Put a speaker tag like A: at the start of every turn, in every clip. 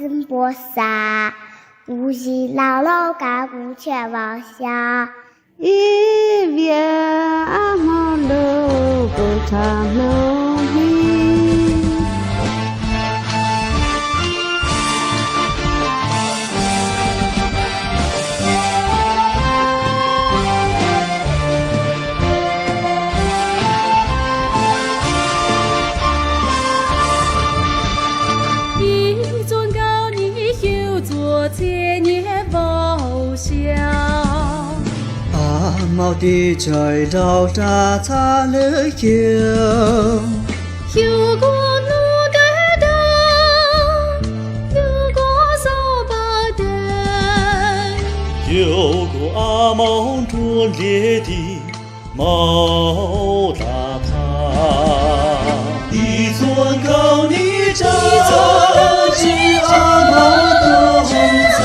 A: 真波沙，古稀老老嘎古切往下。
B: 一边阿毛路不长路里，
C: 一尊高你有座千年报效。
D: 阿毛的在老大擦了油，
C: 有过路的灯，有过扫把灯，
E: 有过阿毛拙劣的毛大塔，一尊高你站是阿毛的红彩，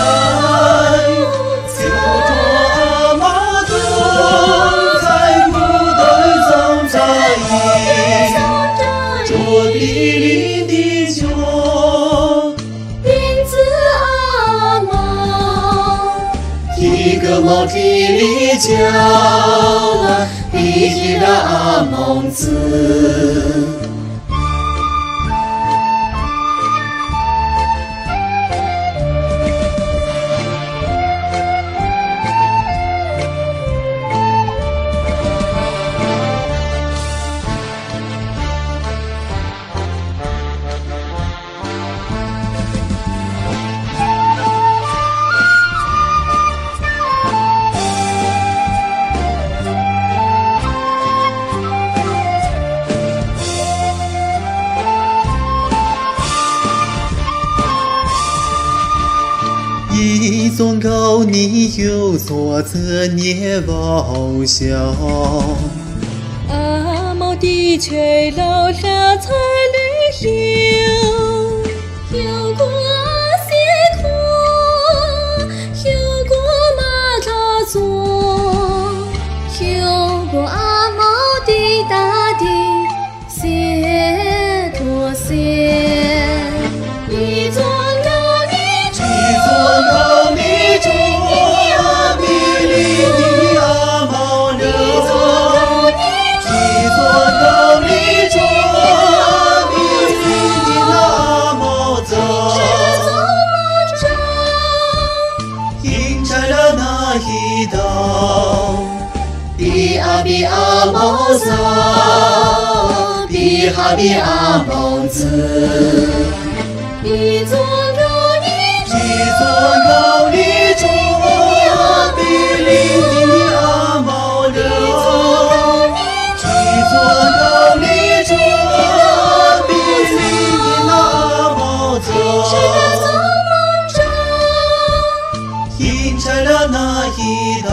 E: 有着阿毛的红彩，古代藏在这比邻的酒。
C: 名字阿毛，
E: 一个毛地里叫了一个阿蒙子。一尊高你有所责孽报效，
C: 阿毛的确老下才旅流，有过辛苦，有过马扎坐，有过阿毛的大地谢多谢，一尊高你住。
E: 高你住比邻的阿毛人，一座高你住比邻的阿毛子，迎摘了那一道，比阿毛子，比阿毛子，
C: 一座
E: 一座高你住比邻的阿毛人，一座高你住比邻的阿毛子，迎摘了那一道，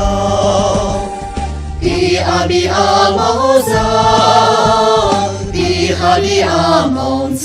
E: 比阿毛子，比阿毛子。